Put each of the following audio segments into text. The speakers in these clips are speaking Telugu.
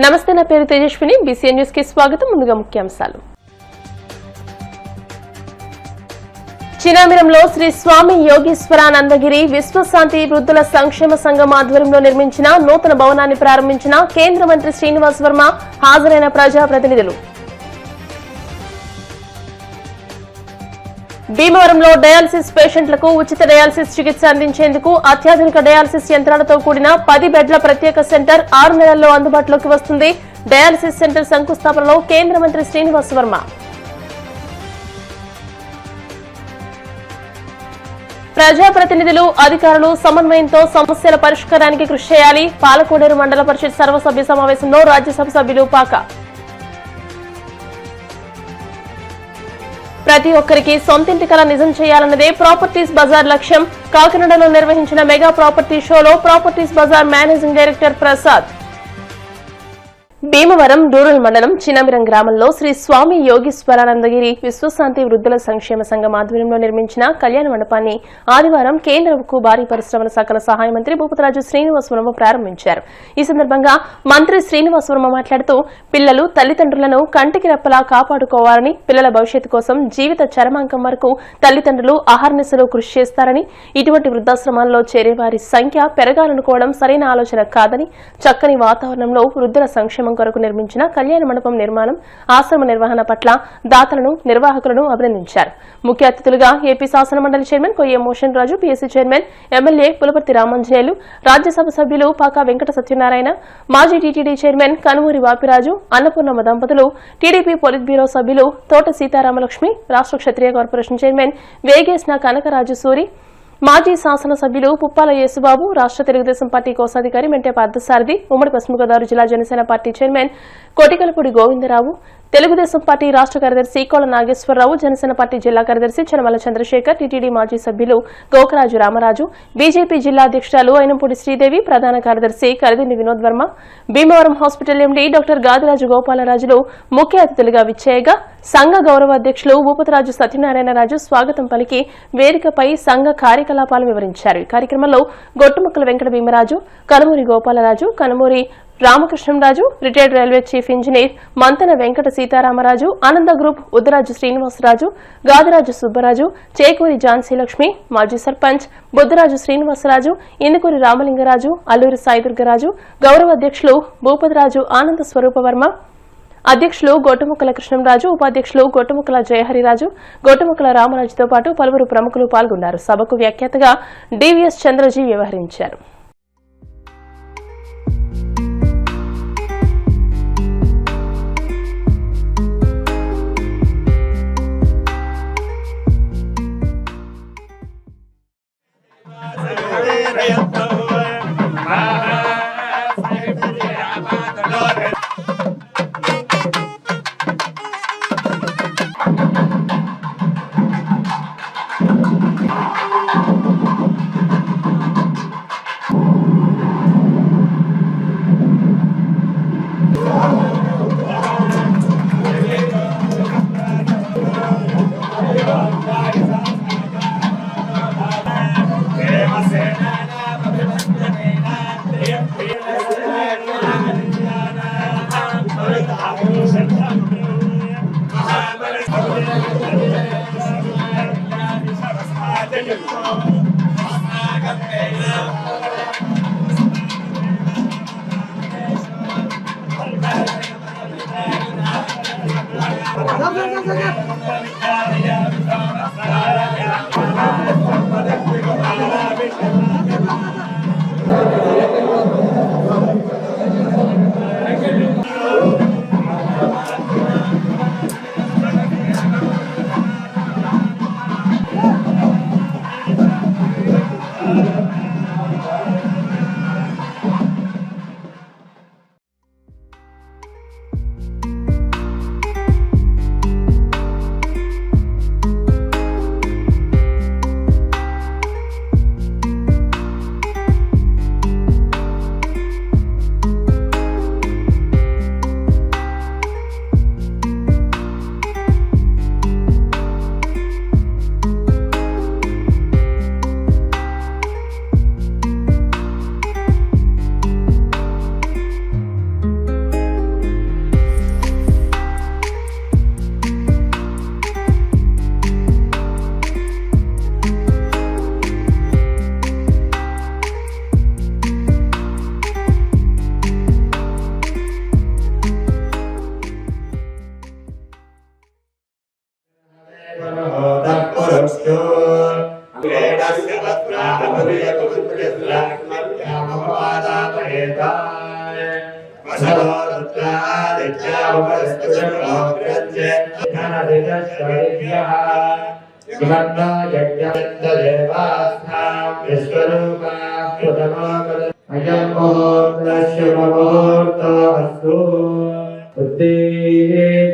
నమస్తే, నా పేరు తేజస్విని. బీసీఎన్ న్యూస్ కి స్వాగతం. ముందుగా ముఖ్యాంశాలు. చినామిరంలో శ్రీ స్వామి యోగీశ్వరానందగిరి విశ్వశాంతి వృద్ధుల సంక్షేమ సంఘం ఆధ్వర్యంలో నిర్మించిన నూతన భవనాన్ని ప్రారంభించిన కేంద్ర మంత్రి శ్రీనివాస్ వర్మ, హాజరైన ప్రజాప్రతినిధులు. భీమవరంలో డయాలసిస్ పేషెంట్లకు ఉచిత డయాలసిస్ చికిత్స అందించేందుకు అత్యాధునిక డయాలసిస్ యంత్రాలతో కూడిన 10 బెడ్ల ప్రత్యేక సెంటర్ 6 నెలల్లో అందుబాటులోకి వస్తుంది. డయాలసిస్ సెంటర్ శంకుస్థాపనలో కేంద్ర మంత్రి శ్రీనివాస్ వర్మ. ప్రజాప్రతినిధులు, అధికారులు సమన్వయంతో సమస్యల పరిష్కారానికి కృషి చేయాలి. పాలకోడేరు మండల పరిషత్ సర్వసభ్య సమావేశంలో రాజ్యసభ సభ్యులు పాక. ప్రతి ఒక్కరికి సొంతింటి కల నిజం చేయాలన్నదే ప్రాపర్టీస్ బజార్ లక్ష్యం. కాకినాడలో నిర్వహించిన మెగా ప్రాపర్టీ షోలో properties Bazaar managing director Prasad. Bhimavaram rural మండలం చినామిరం గ్రామంలో శ్రీ స్వామి యోగీశ్వరానందగిరి విశ్వశాంతి వృద్ధుల సంక్షేమ సంఘం ఆధ్వర్యంలో నిర్మించిన కళ్యాణ మండపాన్ని ఆదివారం కేంద్రకు భారీ పరిశ్రమల శాఖల సహాయ మంత్రి భూపతిరాజు శ్రీనివాస్ వర్మ ప్రారంభించారు. ఈ సందర్భంగా మంత్రి శ్రీనివాస్ వర్మ మాట్లాడుతూ, పిల్లలు తల్లిదండ్రులను కంటికి రెప్పలా కాపాడుకోవాలని, పిల్లల భవిష్యత్తు కోసం జీవిత చరమాంకం వరకు తల్లిదండ్రులు అహర్నిశలు కృషి చేస్తారని, ఇటువంటి వృద్ధాశ్రమాల్లో చేరే వారి సంఖ్య పెరగాలనుకోవడం సరైన ఆలోచన కాదని, చక్కని వాతావరణంలో వృద్ధుల సంక్షేమం కొరకు నిర్మించిన కళ్యాణ మండపం నిర్మాణం, ఆశ్రమ నిర్వహణ పట్ల దాతలను, నిర్వాహకులను అభినందించారు. ముఖ్య అతిథులుగా ఏపీ శాసన మండలి chairman Koyya Moshen Raju, PSC chairman MLA Pulaparthi Ramanjaneyulu, Rajya Sabha సభ్యులు పాకా వెంకట సత్యనారాయణ, మాజీ టీటీడీ చైర్మన్ కనుమూరి వాపిరాజు, అన్నపూర్ణమ్మ దంపతులు, టీడీపీ పొలిట్ బ్యూరో సభ్యులు తోట సీతారామలక్ష్మి, రాష్ట్ర క్షత్రియ కార్పొరేషన్ చైర్మన్ వేగేశ్న కనకరాజు సూరి, మాజీ శాసనసభ్యులు పుప్పాల యేసుబాబు, రాష్ట్ర తెలుగుదేశం పార్టీ కోశాధికారి మెంటే పార్థసారథి, ఉమ్మడి పశ్చిమ గోదావరి జిల్లా Janasena party chairman Kotikalapudi Govindarao, Telugu Desam party రాష్ట్ర కార్యదర్శి కోల నాగేశ్వరరావు, జనసేన పార్టీ జిల్లా కార్యదర్శి చనమల చంద్రశేఖర్, టీటీడీ మాజీ సభ్యులు గోకరాజు రామరాజు, బీజేపీ జిల్లా అధ్యక్షురాలు అయినంపూడి శ్రీదేవి, ప్రధాన కార్యదర్శి Karidini Vinod Varma, Bhimavaram hospital MD doctor Gadiraju గోపాలరాజులు ముఖ్య అతిథులుగా విచ్చేయగా, సంఘ గౌరవ అధ్యక్షులు భూపతిరాజు సత్యనారాయణరాజు స్వాగతం పలికి వేదికపై సంఘ కార్యకలాపాలు వివరించారు. ఈ కార్యక్రమంలో Gottumukkala Venkata Bhimaraju, Kanumuri Gopalaraju, Kanumuri Ramakrishnamraju, retired railway chief engineer Manthena Venkata Seetharamaraju, Ananda group Uddaraju Srinivasaraju, Gadiraju Subbaraju, Chekuri Jhansilakshmi, మాజీ సర్పంచ్ బుద్దరాజు శ్రీనివాసరాజు, ఇందుకూరి రామలింగరాజు, అల్లూరి సాయిదుర్గరాజు, గౌరవ అధ్యక్షులు భూపతిరాజు ఆనంద స్వరూపవర్మ, అధ్యక్షులు గొట్టుముక్కల కృష్ణంరాజు, ఉపాధ్యక్షులు గొట్టుముక్కల జయహరిరాజు, గొట్టుముక్కల రామరాజుతో పాటు పలువురు ప్రముఖులు పాల్గొన్నారు. సభకు వ్యాఖ్యాతగా డివిఎస్ చంద్రజీ వ్యవహరించారు.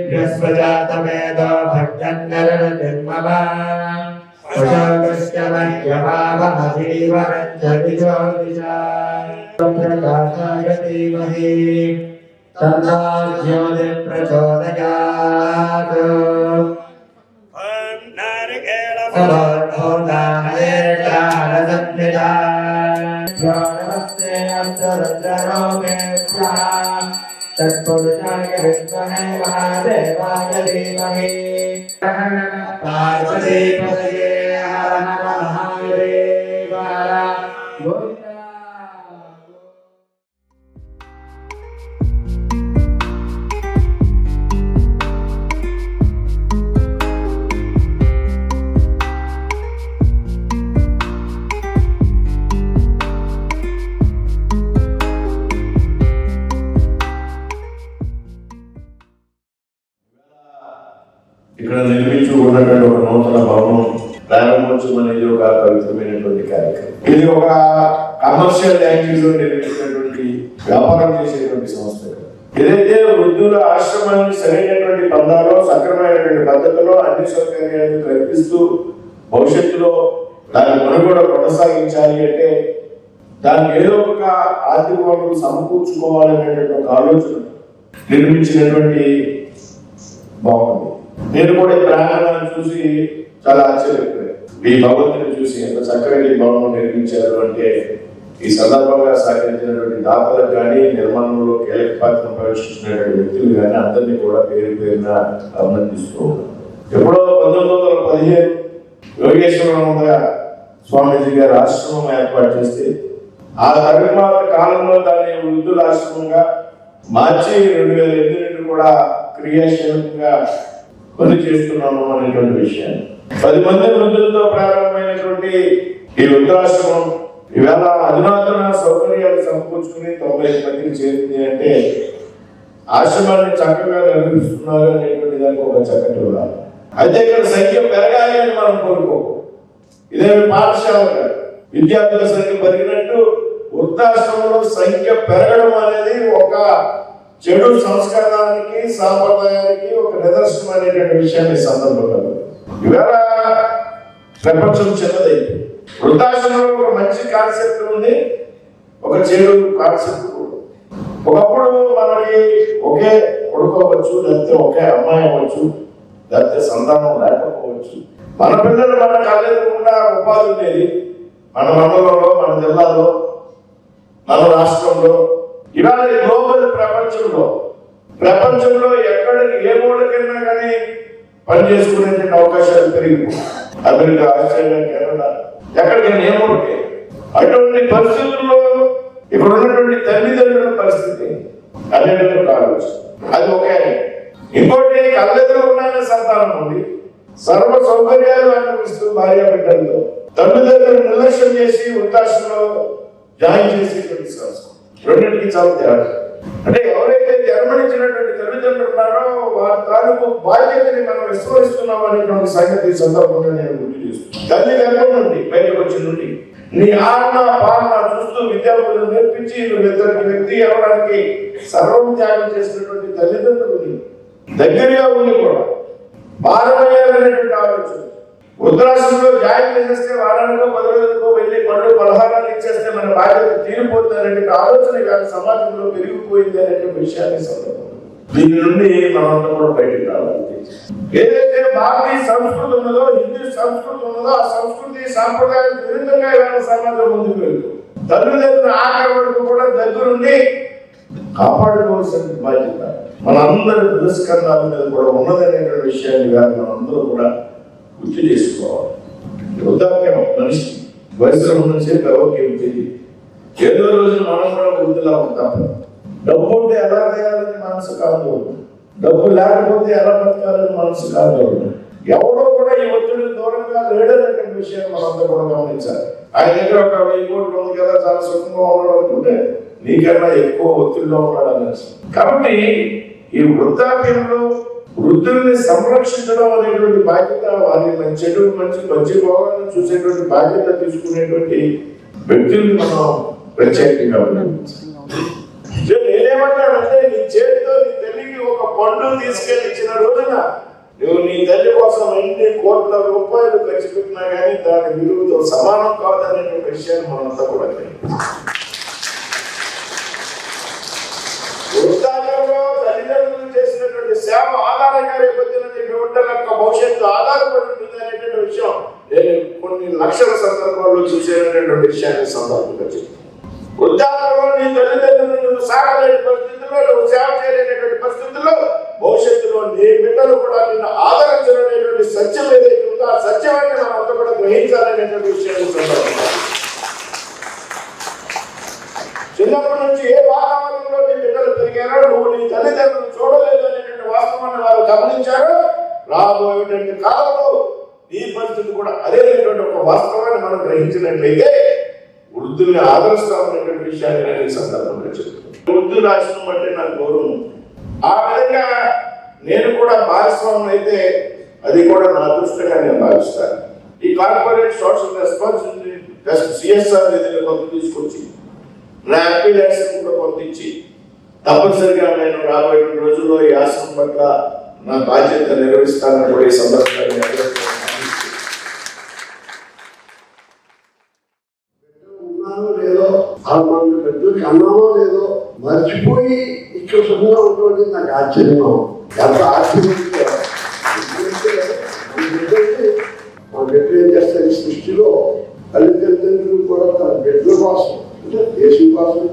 बृहस्पजातमेतो भक्तन्नरतिर्मवा प्रकाशाय धीमहि तन्नो ज्योतिर्प्रचोदयात्। नमस्ते तत्पुरुषाय विद्महे महादेवाय धीमहि पार्वतीपतये हर नमः महादेव हर गोविन्द। ఇక్కడ నిర్మించి ఉన్నటువంటి ఒక నూతన భవనం ప్రారంభోత్సవం అనేది ఒక పవిత్రమైనటువంటి కార్యక్రమం. ఇది ఒక కమర్షియల్ యాంగిల్ లో నిర్మించినటువంటి వ్యాపారం చేసేటువంటి సంస్థ. ఏదైతే వృద్ధుల ఆశ్రమాన్ని సరైనటువంటి పందాలో సక్రమైనటువంటి పద్ధతిలో అన్ని సౌకర్యాలను కల్పిస్తూ భవిష్యత్తులో దాని మనుగడ కొనసాగించాలి అంటే దానికి ఏదో ఒక ఆర్థిక వనరులు సమకూర్చుకోవాలనేటువంటి ఒక ఆలోచన నిర్మించినటువంటి బాగుంది. నేను కూడా ఈ ప్రాంగణాన్ని చూసి చాలా ఆశ్చర్యపోయాను. ఈ భగవంతుని చూసి ఎంత చక్కగా ఈ భవనం నిర్మించారు అంటే ఈ సందర్భంగా సహకరించినటువంటి దాతలకు కానీ నిర్మాణంలో కీలక పాత్ర ప్రవేశించినటువంటి వ్యక్తులు కానీ అందరినీ కూడా పేరు పేరున అభినందిస్తూ ఉన్నాను. ఎప్పుడో 1915 యోగేశ్వరానంద స్వామీజీ గారు ఆశ్రమం ఏర్పాటు చేస్తే ఆ తర్వాత కాలంలో దాన్ని వృద్ధుల ఆశ్రమంగా మార్చి 2008 నుండి కూడా క్రియాశీలంగా పని చేస్తున్నాము అనేటువంటి విషయాన్ని 10 మంది వృద్ధులతో ప్రారంభమైనటువంటి ఈ వృద్ధాశ్రమం ఈవేళ అధునాతన సౌకర్యాలు సమకూర్చుకుని 90 మందికి చేరింది అంటే ఆశ్రమాన్ని చక్కగా నిర్వహిస్తున్నారు అనేటువంటి దానికి ఒక చక్కటి ఉదాహరణ. అయితే ఇక్కడ సంఖ్య పెరగాలి అని మనం కోరుకోము. ఇదేమి పాఠశాల కాదు. విద్యార్థుల సంఖ్య పెరిగినట్టు వృద్ధాశ్రమంలో సంఖ్య పెరగడం అనేది ఒక చెడు సంస్కారానికి సాంప్రదాయానికి ఒక నిదర్శనం అనేటువంటి విషయాన్ని సందర్భంగా ఇవాళ ప్రపంచం చిన్నదైంది. వృద్ధాశ్రమంలో ఒక మంచి కాన్సెప్ట్ ఉంది, ఒక చెడు కాన్సెప్ట్ కూడా. ఒకప్పుడు మనకి ఒకే కొడుకు అవ్వచ్చు, లేకపోతే ఒకే అమ్మాయి అవ్వచ్చు, లేకపోతే సంతానం లేకపోవచ్చు. మన పిల్లలు మన కళ్ళెదురకుండా ఉపాధి ఉండేది. మన మండలంలో, మన జిల్లాలో, మన రాష్ట్రంలో. ఇవాళ గ్లోబల్ ప్రపంచంలో ఎక్కడికి ఏ మూలకైనా కానీ పని చేసుకునేటువంటి అవకాశాలు పెరిగిపోయి అమెరికా, ఆస్ట్రేలియా, కెనడా ఎక్కడికైనా ఏ మూలకే. అటువంటి పరిస్థితుల్లో ఇక్కడ ఉన్నటువంటి తల్లిదండ్రుల పరిస్థితి అనేటువంటి ఆలోచన అది ఒకే. ఇంకోటి కళ్ళెదురు ఉన్న సంతానం ఉంది, సర్వ సౌకర్యాలు అనుభవిస్తూ భార్య బిడ్డలతో తల్లిదండ్రులు నిర్లక్ష్యం చేసి వృద్ధాశ్రమంలో జాయిన్ చేసేటువంటి సంస్కృతి రెండింటికి చాలా తేడా. అంటే ఎవరైతే జన్మనిచ్చినటువంటి తల్లిదండ్రులు ఉన్నారో వారి తాలూకు బాధ్యతని మనం విస్మరిస్తున్నాం అనేటువంటి సంగతి సందర్భంగా నేను గుర్తు చేస్తున్నాను. తల్లి గర్భం నుండి బయటకు వచ్చి నుండి నీ ఆన్న పాలన చూస్తూ విద్యార్థులు నేర్పించి ఇద్దరికి వ్యక్తి అవ్వడానికి సర్వం త్యాగం చేసినటువంటి తల్లిదండ్రులని దగ్గరగా ఉండి కూడా భారమయ్యారనేటువంటి ఆలోచన. వృద్ధాశ్రమంలో జాయిన్ చేసేస్తే వారానికో 10 రోజులకో వెళ్ళి పళ్ళు పలహారాలు ఇచ్చేస్తే మన బాధ్యత తీరిపోతుంది అనేటువంటి ఆలోచన ఇవాళ సమాజంలో పెరిగిపోయింది అనేటువంటి విషయాన్ని సందర్భం. దీని నుండి మనంతా కూడా బయటకు రావాలి. ఏదైతే భారతీయ సంస్కృతి ఉన్నదో, హిందూ సంస్కృతి ఉన్నదో, ఆ సంస్కృతి సాంప్రదాయాలు విరుద్ధంగా ఇవాళ సమాజం ముందుకు వెళ్తుంది. తల్లిదండ్రుల ఆఖరి వరకు కూడా దగ్గరుండి కాపాడుకోవాల్సిన బాధ్యత మనందరి దుష్కరణాల మీద కూడా ఉన్నదనేటువంటి విషయాన్ని ఇవాళ మనందరూ కూడా గుర్తు చేసుకోవాలి. వృద్ధాప్యం మనిషి వయసులో ఉన్నసేపు ఎవరికి తెలియదు. ఏదో రోజు మనం కూడా వృద్ధులా ఉంటాం. డబ్బు ఉంటే ఎలా చేయాలని మనసు కాదు, డబ్బు లేకపోతే ఎలా బతకాలని మనసు కాదు. ఎవడో కూడా ఈ ఒత్తిడి దూరంగా లేడనేటువంటి విషయాన్ని మనంతా కూడా గమనించాలి. ఆయన దగ్గర ఒక 1000 కోట్లు ఉంది కదా, చాలా సుఖంగా ఉన్నాడు అనుకుంటే నీకన్నా ఎక్కువ ఒత్తిడిలో ఉన్నాడని. కాబట్టి ఈ వృద్ధాప్యంలో వృద్ధుల్ని సంరక్షించడం అనేటువంటి బాధ్యత, వారిని చెడు మంచి భోగాలను చూసేటువంటి బాధ్యత తీసుకునేటువంటి వ్యక్తుల్ని మనం ప్రత్యేకంగా నేనేమంటానంటే, నీ చేతితో నీ తల్లికి ఒక పండు తీసుకెళ్ళి ఇచ్చిన రోజున నువ్వు నీ తల్లి కోసం ఎన్ని కోట్ల రూపాయలు ఖర్చు పెట్టినా కానీ దాని విలువతో సమానం కాదనే విషయాన్ని మనంతా కూడా వృద్ధాప్యంలో తల్లిదండ్రులు చేసినటువంటి సేవ ఆధారంగా రేపొద్దున నీ బిడ్డల యొక్క భవిష్యత్తు ఆధారపడి ఉంటుంది అనేటువంటి విషయం నేను కొన్ని లక్షల సందర్భాల్లో చూసేటటువంటి విషయాన్ని సందర్భంగా చెప్తాను. వృద్ధాప్యంలో నీ తల్లిదండ్రులు నువ్వు సాగలేని పరిస్థితుల్లో, నువ్వు సేవ చేయలేనటువంటి పరిస్థితుల్లో భవిష్యత్తులో నీ బిడ్డలు కూడా నిన్ను ఆదరించాలనేటువంటి సత్యం ఏదైతే ఉందో ఆ సత్యాన్ని మనం అంతా కూడా గ్రహించాలనేటువంటి విషయాన్ని సందర్భంగా చిన్నప్పటి నుంచి ఏ వాతావరణంలో నీ బిడ్డలు పెరిగారో, నువ్వు నీ తల్లిదండ్రులు చూడలేదు అనేటువంటి వాస్తవాన్ని వారు గమనించారు. రాబోయేటువంటి కాలంలో నీ పరిస్థితి కూడా అదేటువంటి ఒక వాస్తవాన్ని మనం గ్రహించినట్లయితే వృద్ధుల్ని ఆదరిస్తామనేటువంటి విషయాన్ని నేను ఈ సందర్భంగా చెప్తున్నాను. వృద్ధుల ఆశ్రమం అంటే నాకు గౌరవం. ఆ విధంగా నేను కూడా భాగస్వామ్యం అయితే అది కూడా నా అదృష్టంగా నేను భావిస్తాను. ఈ కార్పొరేట్ సోషల్ రెస్పాన్సిబిలిటీ CSR నిధులు కొంత తీసుకొచ్చి నా అప్లికేషన్ కూడా పొందించి తప్పనిసరిగా నేను రాబోయే రోజుల్లో ఈ ఆశ్రమం పట్ల నా బాధ్యత నిర్వహిస్తానని కూడా ఈ సందర్భంగా లేదో మన పెద్దలకి అన్నామో లేదో మర్చిపోయి ఇక్కడ సుఖంగా ఉంటుంది. నాకు ఆశ్చర్యం, ఎంత ఆశ్చర్యం. మా బిడ్డలు ఏం చేస్తారు ఈ సృష్టిలో, తల్లిదండ్రులు కూడా తన బిడ్డల కోసం అంటే దేశం కోసం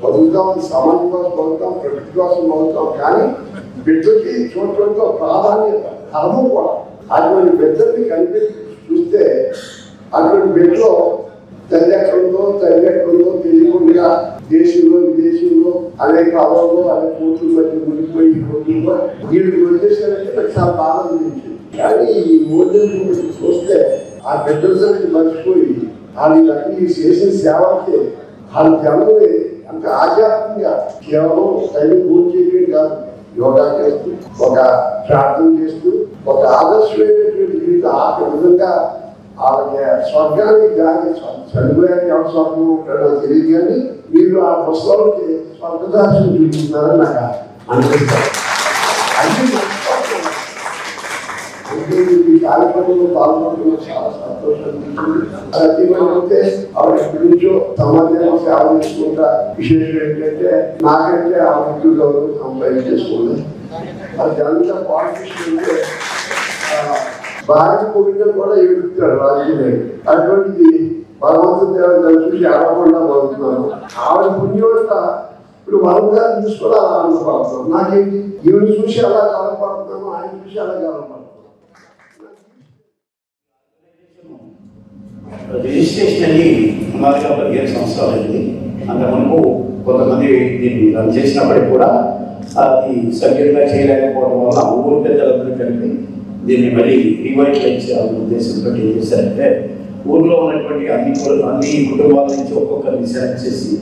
బతుకుతాం, సమాజం కోసం బతుకుతాం, ప్రకృతి కోసం బతుకుతాం. కానీ బిడ్డలకి చూడటంతో ప్రాధాన్యత ధర్మం కూడా. అటువంటి బిడ్డల్ని కనిపెట్టి చూస్తే అటువంటి బిడ్డలో తల్లి ఎక్కడుందో తెలియకుండా దేశంలో విదేశంలో అనేక అలల్లో అనేక కోట్ల మధ్య మునిగిపోయి కోట్లలో వీళ్ళు వచ్చేసారంటే నాకు చాలా బాధ అనిపించింది. కానీ ఈ మోడల్ చూస్తే ఆ బిడ్డల సంగతి మర్చిపోయి వాళ్ళకి చేసిన సేవకి వాళ్ళ జన్మని అంత ఆధ్యాత్మికంగా కేవలం తల్లి పూర్తి చేయడం కాదు, యోగా చేస్తూ, ఒక ప్రార్థన చేస్తూ, ఒక ఆదర్శమైనటువంటి జీవితం ఆ విధంగా వాళ్ళకి స్వర్గానికి కానీ చనిపోయానికి ఎవరు స్వర్గం ఉంటాడో తెలియదు. కానీ మీరు ఆ పుస్తకాలకి స్వర్గదార్శనం చూపిస్తున్నారని నాకు అనిపిస్తారు. అంటే ఈ కార్యక్రమంలో పాల్గొనడం చాలా సంతోషం. సత్యమైతే ఆవిడ ఎప్పటి నుంచో సమాజంలో సేవ చేసుకుంటా. విశేషం ఏంటంటే నాకంటే ఆ వ్యక్తులు గౌరవం సంపాదించేసుకోలేదు. అది అంతా పాలిటిక్స్ ఉంటే భారత కోవిడ్ని కూడా ఏడుస్తాడు రాజకీయ. అటువంటిది భగవంతుని దేవతలు చూసి ఆడకుండా బాగుతున్నాను. ఆవిడ పుణ్యవంత ఇప్పుడు వరంగా చూసి కూడా అలా ఆనందపడుతున్నాను. నాకేంటి ఈవిడ చూసి అలా కాలపడుతున్నాను, ఆయన చూసి అలా కాలపడుతున్నాను. రిజిస్ట్రేషన్ అయ్యి సుమారుగా 15 సంవత్సరాలు అయింది. అంతకుముందు కొంతమంది దీన్ని రన్ చేసినప్పటికీ కూడా అది సభ్యులుగా చేయలేకపోవడం వల్ల ఊరు పెద్దలందరూ కలిపి దీన్ని మళ్ళీ రివైటలైజ్ చేయాలనే ఉద్దేశంతో ఏం చేశారంటే, ఊర్లో ఉన్నటువంటి అన్ని కుటుంబాల నుంచి ఒక్కొక్కరిని సెలెక్ట్ చేసి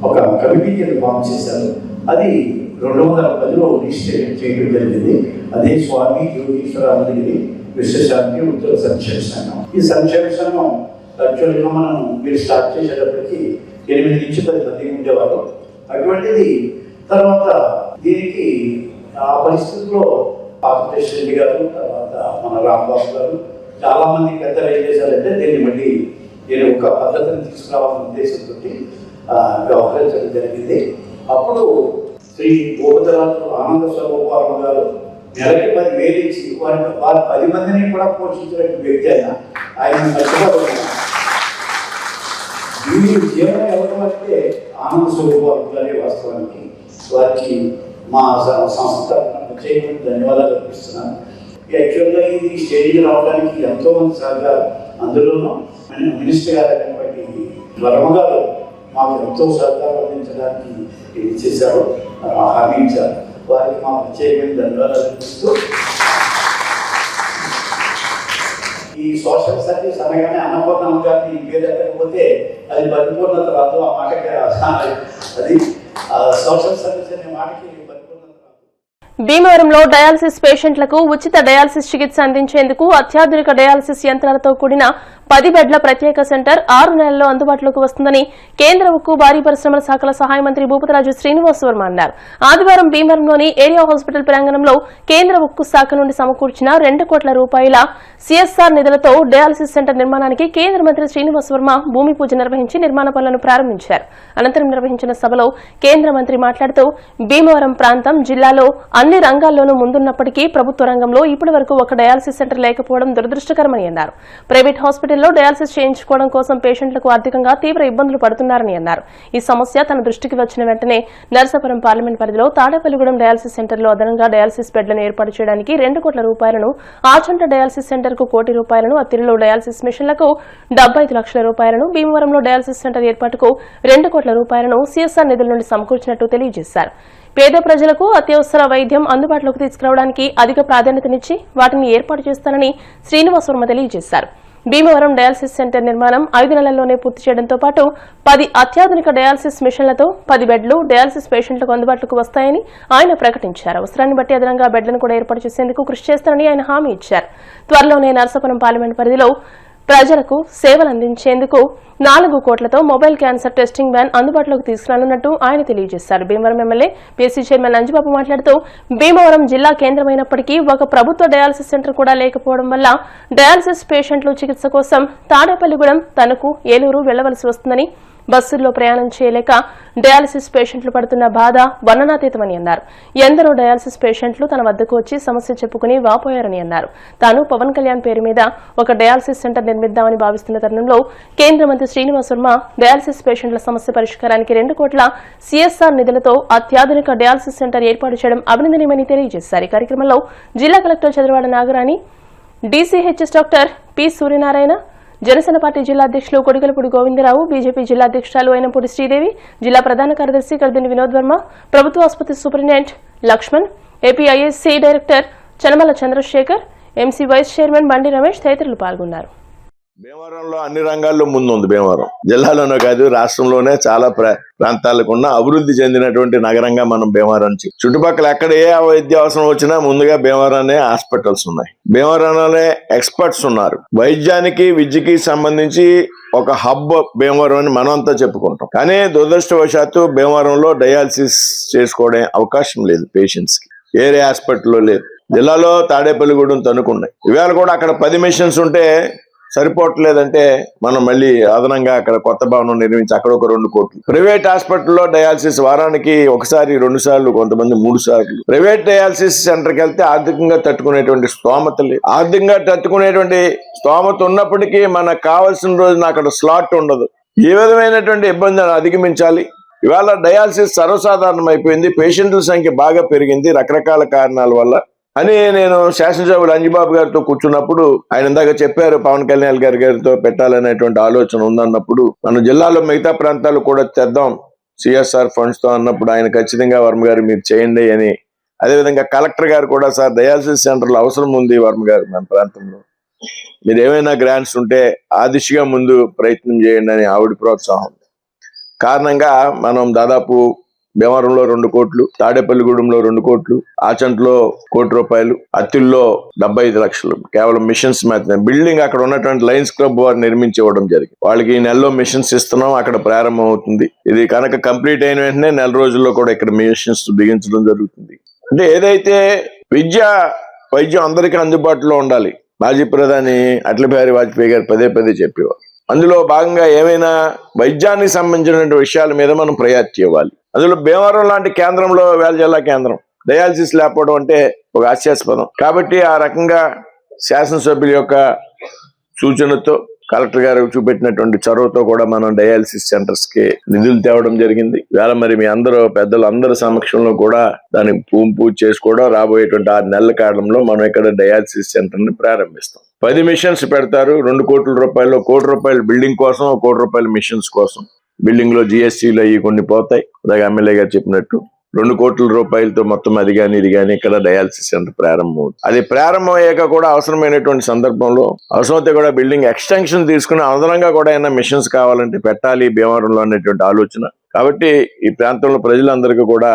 ఒక కమిటీ కింద ఫామ్ చేశారు. అది 210లో రిజిస్ట్రేషన్ చేయడం జరిగింది. అదే స్వామి యోగీశ్వరానందగిరి విశ్వశాంతి ఉత్తర సంక్షేమ సంఘం. ఈ సంక్షేమ సంఘం యాక్చువల్గా మనం మీరు స్టార్ట్ చేసేటప్పటికి 8 నుంచి 10 మంది ఉండేవారు. అటువంటిది తర్వాత దీనికి ఆ పరిస్థితుల్లో ప్రెసిడెంట్ గారు, తర్వాత మన రాంబాబు గారు, చాలా మంది పెద్దలు ఏం చేశారంటే దీన్ని మళ్ళీ నేను ఒక పద్ధతిని తీసుకురావాలనే ఉద్దేశంతో వ్యవహరించడం జరిగింది. అప్పుడు శ్రీ గోపదరాజు ఆనంద స్వరూపారావు గారు నెలకి 10,000 ఇచ్చి వారి 10 మందిని కూడా పోషించిన వ్యక్తి ఆయన మర్చిపోతున్నారు. ఈ జీవనం ఎవరి అంటే ఆనంద స్వరూపారావు గారి వాస్తవానికి వారికి మా సంస్థ ప్రత్యేకమైన ధన్యవాదాలు అర్పిస్తున్నాను. యాక్చువల్గా ఇది స్టేజ్ రావడానికి ఎంతో మంది సహకారం, అందులోనూ మినిస్టర్ గారు అయినటువంటి వర్మ గారు మాకు ఎంతో సహకారం అందించడానికి ఇది చేశారు, హామీ ఇచ్చారు. వారికి మా ప్రత్యేకమైన ధన్యవాదాలు అర్పిస్తూ ఈ సోషల్ సర్వీస్ అనగానే అన్నపూర్ణ గారిని పేరు ఎక్కకపోతే అది పరిపూర్ణత రాదు. ఆ మాటకి అది సోషల్ సర్వీస్ అనే మాటకి భీమవరంలో డయాలసిస్ పేషెంట్లకు ఉచిత డయాలసిస్ చికిత్స అందించేందుకు అత్యాధునిక డయాలసిస్ యంత్రాలతో కూడిన 10 బెడ్ల ప్రత్యేక సెంటర్ 6 నెలల్లో అందుబాటులోకి వస్తుందని కేంద్ర ఉక్కు భారీ పరిశ్రమల శాఖల సహాయ మంత్రి భూపతిరాజు శ్రీనివాస్ వర్మ అన్నారు. ఆదివారం భీమవరంలోని ఏరియా హాస్పిటల్ ప్రాంగణంలో కేంద్ర ఉక్కు శాఖ నుండి సమకూర్చిన 2 కోట్ల రూపాయల సిఎస్ఆర్ నిధులతో డయాలసిస్ సెంటర్ నిర్మాణానికి కేంద్ర మంత్రి శ్రీనివాస్ వర్మ భూమి పూజ నిర్వహించి నిర్మాణ పనులను ప్రారంభించారు. అనంతరం నిర్వహించిన సభలో కేంద్ర మంత్రి మాట్లాడుతూ భీమవరం ప్రాంతం జిల్లాలో అన్ని రంగాల్లోనూ ముందున్నప్పటికీ ప్రభుత్వ రంగంలో ఇప్పటి వరకు ఒక డయాలసిస్ సెంటర్ లేకపోవడం దురదృష్టకరమని అన్నారు. ప్రైవేట్ హాస్పిటల్లో డయాలసిస్ చేయించుకోవడం కోసం పేషెంట్లకు ఆర్థికంగా తీవ్ర ఇబ్బందులు పడుతున్నారని అన్నారు. ఈ సమస్య తన దృష్టికి వచ్చిన వెంటనే నర్సాపురం పార్లమెంట్ పరిధిలో తాడేపల్లిగూడెం డయాలసిస్ సెంటర్లో అదనంగా డయాలసిస్ బెడ్లను ఏర్పాటు చేయడానికి 2 కోట్ల రూపాయలను, ఆచంట డయాలసిస్ సెంటర్ కు 1 కోటి రూపాయలను, అత్తిరిలో డయాలసిస్ మిషన్లకు 75 లక్షల రూపాయలను, భీమవరంలో డయాలసిస్ సెంటర్ ఏర్పాటుకు 2 కోట్ల రూపాయలను సిఎస్ఆర్ నిధుల నుండి సమకూర్చినట్టు తెలియజేశారు. పేద ప్రజలకు అత్యవసర వైద్యం అందుబాటులోకి తీసుకురావడానికి అధిక ప్రాధాన్యతనిచ్చి వాటిని ఏర్పాటు చేస్తానని శ్రీనివాస్ వర్మ తెలియజేశారు. భీమవరం డయాలసిస్ సెంటర్ నిర్మాణం 5 నెలల్లోనే పూర్తి చేయడంతో పాటు 10 అత్యాధునిక డయాలసిస్ మిషన్లతో 10 బెడ్లు డయాలసిస్ పేషెంట్లకు అందుబాటులోకి వస్తాయని ఆయన ప్రకటించారు. అవసరాన్ని బట్టి అదనంగా బెడ్లను కూడా ఏర్పాటు చేసేందుకు కృషి చేస్తానని ఆయన హామీ ఇచ్చారు. త్వరలోనే నర్సాపురం పార్లమెంట్ పరిధిలో ప్రజలకు సేవలు అందించేందుకు 4 కోట్లతో మొబైల్ క్యాన్సర్ టెస్టింగ్ వ్యాన్ అందుబాటులోకి తీసుకురానున్నట్టు ఆయన తెలియజేశారు. Bhimavaram MLA PC chairman Anjababu మాట్లాడుతూ భీమవరం జిల్లా కేంద్రమైనప్పటికీ ఒక ప్రభుత్వ డయాలసిస్ సెంటర్ కూడా లేకపోవడం వల్ల డయాలసిస్ పేషెంట్లు చికిత్స కోసం తాడేపల్లిగూడెం, తణుకు, ఏలూరు వెళ్లవలసి వస్తుందని, బస్సుల్లో ప్రయాణం చేయలేక డయాలసిస్ పేషెంట్లు పడుతున్న బాధ వర్ణనాతీతమని అన్నారు. ఎందరో డయాలసిస్ పేషెంట్లు తన వద్దకు వచ్చి సమస్య చెప్పుకుని వాపోయారని అన్నారు. తాను పవన్ కళ్యాణ్ పేరు మీద ఒక డయాలసిస్ సెంటర్ నిర్మిద్దామని భావిస్తున్న తరుణంలో కేంద్ర మంత్రి శ్రీనివాస్ వర్మ డయాలసిస్ పేషెంట్ల సమస్య పరిష్కారానికి 2 కోట్ల సిఎస్ఆర్ నిధులతో అత్యాధునిక డయాలసిస్ సెంటర్ ఏర్పాటు చేయడం అభినందనీయమని తెలియజేశారు. ఈ కార్యక్రమంలో జిల్లా collector Chandravada Nagarani, DCHS doctor P Suryanarayana, Janasena party జిల్లా అధ్యక్షులు కొడిగలపూడి గోవిందరావు, బీజేపీ జిల్లా అధ్యక్షురాలు అయినపూడి శ్రీదేవి, జిల్లా ప్రధాన కార్యదర్శి కర్దిని వినోద్ వర్మ, ప్రభుత్వ ఆసుపత్రి superintendent Laxman, APISC director Chanamala Chandrasekhar, MC vice chairman Bandi Ramesh తదితరులు పాల్గొన్నారు. భీమవరంలో అన్ని రంగాల్లో ముందుంది. భీమవరం జిల్లాలోనే కాదు రాష్ట్రంలోనే చాలా ప్రాంతాలకు ఉన్న అభివృద్ధి చెందినటువంటి నగరంగా మనం భీమవరం చుట్టుపక్కల ఎక్కడ ఏ వైద్య అవసరం వచ్చినా ముందుగా భీమవరంలో హాస్పిటల్స్ ఉన్నాయి. భీమవరంలోనే ఎక్స్పర్ట్స్ ఉన్నారు. వైద్యానికి విద్యకి సంబంధించి ఒక హబ్ భీమవరం అని మనమంతా చెప్పుకుంటాం. కానీ దురదృష్టవశాత్తు భీమవరంలో డయాలసిస్ చేసుకోవడం అవకాశం లేదు పేషెంట్స్ కి. ఏరే హాస్పిటల్లో లేదు. జిల్లాలో తాడేపల్లిగూడెం, తణుకున్నాయి. ఇవాళ కూడా అక్కడ 10 మిషన్స్ ఉంటే సరిపోవట్లేదంటే మనం మళ్ళీ అదనంగా అక్కడ కొత్త భవనం నిర్మించి అక్కడ ఒక 2 కోట్లు. ప్రైవేట్ హాస్పిటల్లో డయాలసిస్ వారానికి 1 సారి 2 సార్లు, కొంతమంది 3 సార్లు. ప్రైవేట్ డయాలసిస్ సెంటర్కి వెళ్తే ఆర్థికంగా తట్టుకునేటువంటి స్తోమత లేదు. ఆర్థికంగా తట్టుకునేటువంటి స్తోమత ఉన్నప్పటికీ మనకు కావాల్సిన రోజున అక్కడ స్లాట్ ఉండదు. ఏ విధమైనటువంటి ఇబ్బందిని అధిగమించాలి. ఇవాళ డయాలసిస్ సర్వసాధారణం అయిపోయింది. పేషెంట్ల సంఖ్య బాగా పెరిగింది రకరకాల కారణాల వల్ల అని నేను శాసనసభ్యులు అంజబాబు గారితో కూర్చున్నప్పుడు ఆయన ఇందాక చెప్పారు పవన్ కళ్యాణ్ గారితో పెట్టాలనేటువంటి ఆలోచన ఉందన్నప్పుడు మన జిల్లాలో మిగతా ప్రాంతాలు కూడా తెద్దాం సిఎస్ఆర్ ఫండ్స్ తో అన్నప్పుడు ఆయన ఖచ్చితంగా వర్మ గారు మీరు చేయండి అని, అదేవిధంగా కలెక్టర్ గారు కూడా సార్ డయాలసిస్ సెంటర్లు అవసరం ఉంది వర్మ గారు మన ప్రాంతంలో, మీరు ఏమైనా గ్రాంట్స్ ఉంటే ఆ దిశగా ముందు ప్రయత్నం చేయండి అని ఆవిడ ప్రోత్సాహం కారణంగా మనం దాదాపు భీమవరంలో 2 కోట్లు, తాడేపల్లిగూడెంలో 2 కోట్లు, ఆచంట్లో 1 కోటి రూపాయలు, అత్తిల్లో 75 లక్షలు కేవలం మిషన్స్ మాత్రమే. బిల్డింగ్ అక్కడ ఉన్నటువంటి లయన్స్ క్లబ్ వారు నిర్మించి ఇవ్వడం జరిగింది. వాళ్ళకి ఈ నెలలో మిషన్స్ ఇస్తున్నాం, అక్కడ ప్రారంభం అవుతుంది. ఇది కనుక కంప్లీట్ అయిన వెంటనే 4 రోజుల్లో కూడా ఇక్కడ మిషన్స్ బిగించడం జరుగుతుంది. అంటే ఏదైతే వైద్యం అందరికీ అందుబాటులో ఉండాలి. మాజీ ప్రధాని అటల్ బిహారీ వాజ్పేయి గారు పదే చెప్పేవారు. అందులో భాగంగా ఏమైనా వైద్యానికి సంబంధించిన విషయాల మీద మనం ప్రయారిటీ ఇవ్వాలి. అందులో భీమవరం లాంటి కేంద్రంలో వేల జిల్లా కేంద్రం డయాలసిస్ లేకపోవడం అంటే ఒక హాస్యాస్పదం. కాబట్టి ఆ రకంగా శాసనసభ్యుల యొక్క సూచనతో కలెక్టర్ గారు చూపెట్టినటువంటి చొరవతో కూడా మనం డయాలసిస్ సెంటర్స్ కి నిధులు తేవడం జరిగింది. వేళ మరి మీ పెద్దలు అందరి సమక్షంలో కూడా దానికి పూజ చేసుకోవడం, రాబోయేటువంటి 6 నెలల కాలంలో మనం ఇక్కడ డయాలసిస్ సెంటర్ ని ప్రారంభిస్తాం. 10 మిషన్స్ పెడతారు. 2 కోట్ల రూపాయలు, 1 కోటి రూపాయలు బిల్డింగ్ కోసం, 1 కోటి రూపాయలు మిషన్స్ కోసం. బిల్డింగ్ లో జిఎస్టీలు అవి కొన్ని పోతాయి. అలాగే ఎమ్మెల్యే గారు చెప్పినట్టు 2 కోట్ల రూపాయలతో మొత్తం అది కానీ ఇది కానీ ఇక్కడ డయాలసిస్ సెంటర్ ప్రారంభం అవుతుంది. అది ప్రారంభం అయ్యాక కూడా అవసరమైనటువంటి సందర్భంలో అవసరమైతే కూడా బిల్డింగ్ ఎక్స్టెన్షన్ తీసుకుని అదనంగా కూడా ఏమైనా మిషన్స్ కావాలంటే పెట్టాలి భీమవరంలో అనేటువంటి ఆలోచన కాబట్టి ఈ ప్రాంతంలో ప్రజలందరికీ కూడా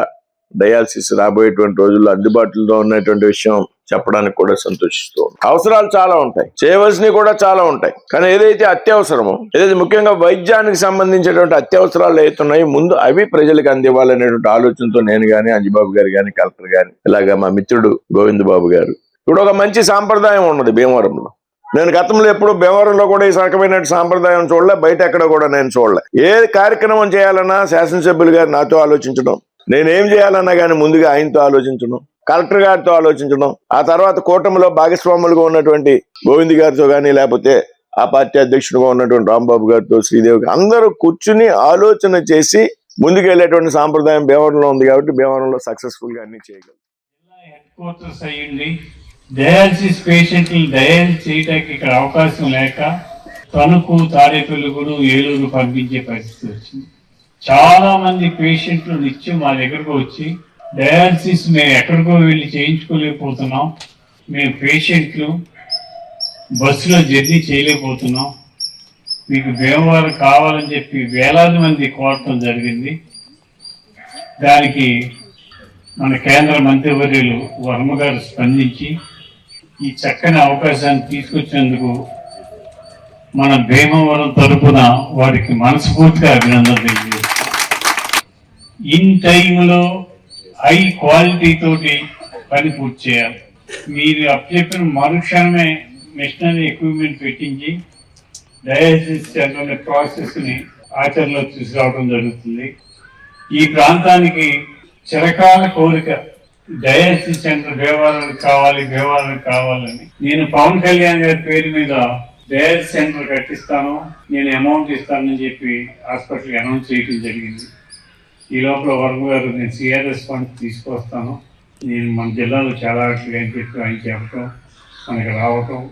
డయాలసిస్ రాబోయేటువంటి రోజుల్లో అందుబాటులో ఉన్నటువంటి విషయం చెప్పడానికి కూడా సంతోషిస్తూ ఉన్నాం. అవసరాలు చాలా ఉంటాయి, చేయవలసినవి కూడా చాలా ఉంటాయి. కానీ ఏదైతే అత్యవసరమో, ఏదైతే ముఖ్యంగా వైద్యానికి సంబంధించినటువంటి అత్యవసరాలు ఏతున్నాయో ముందు అవి ప్రజలకు అందివ్వాలనేటువంటి ఆలోచనతో నేను గాని, అంజిబాబు గారు గాని, కలెక్టర్ గాని, ఇలాగా మా మిత్రుడు గోవింద్ బాబు గారు. ఇప్పుడు ఒక మంచి సాంప్రదాయం ఉన్నది భీమవరంలో. నేను గతంలో ఎప్పుడు భీమవరంలో కూడా ఈ రకమైన సాంప్రదాయం చూడలే, బయట ఎక్కడ కూడా నేను చూడలే. ఏ కార్యక్రమం చేయాలన్నా శాసనసభ్యులు గారు నాతో ఆలోచించడం, నేనేం చేయాలన్నా కానీ ముందుగా ఆయనతో ఆలోచించడం, కలెక్టర్ గారితో ఆలోచించడం, ఆ తర్వాత కూటమిలో భాగస్వాములుగా ఉన్నటువంటి గోవింద్ గారితో కానీ, లేకపోతే ఆ పార్టీ అధ్యక్షుడిగా ఉన్నటువంటి రాంబాబు గారితో, శ్రీదేవి, అందరూ కూర్చుని ఆలోచన చేసి ముందుకెళ్లేటువంటి సాంప్రదాయం భీమవరంలో ఉంది. కాబట్టి భీమవరంలో సక్సెస్ఫుల్ గా అన్ని చేయగలం. హెడ్ క్వార్టర్స్ అయ్యింది. డయాలసిస్ పేషెంట్లు డయాలసిస్ చేయడానికి ఇక్కడ అవకాశం లేక తణుకు, తాడేపల్లిగూడు, ఏలూరు పంపించే పరిస్థితి వచ్చింది. చాలా మంది పేషెంట్లు నిత్యం మా దగ్గరకు వచ్చి డయాలసిస్ మేము ఎక్కడికో వెళ్ళి చేయించుకోలేకపోతున్నాం, మేము పేషెంట్లు బస్సులో జర్నీ చేయలేకపోతున్నాం, మీకు భీమవరం కావాలని చెప్పి వేలాది మంది కోరటం జరిగింది. దానికి మన కేంద్ర మంత్రివర్యులు వర్మ గారు స్పందించి ఈ చక్కని అవకాశాన్ని తీసుకొచ్చినందుకు మన భీమవరం తరపున వారికి మనస్ఫూర్తిగా అభినందనలు తెలియజేస్తాం. ఇన్ టైంలో హై క్వాలిటీ తోటి పని పూర్తి చేయాలి. మీరు అప్పచెప్పిన మరుక్షణమే మిషనరీ ఎక్విప్మెంట్ పెట్టించి డయాలసిస్ సెంటర్ ప్రాసెస్ని ఆచరణలో తీసుకురావడం జరుగుతుంది. ఈ ప్రాంతానికి చిరకాల కోరిక డయాలసిస్ సెంటర్ భీమవరానికి కావాలని. నేను పవన్ కళ్యాణ్ గారి పేరు మీద డయాలసిస్ సెంటర్ కట్టిస్తాను, నేను అమౌంట్ ఇస్తానని చెప్పి హాస్పిటల్కి అనౌన్స్ చేయడం జరిగింది. ఈ లోపల వర్మ గారు నేను సిఆర్ఎస్ ఫండ్ తీసుకొస్తాను, నేను మన జిల్లాలో చాలా వాటిగా అని చెప్పి ఆయన చెప్పడం, మనకి రావటం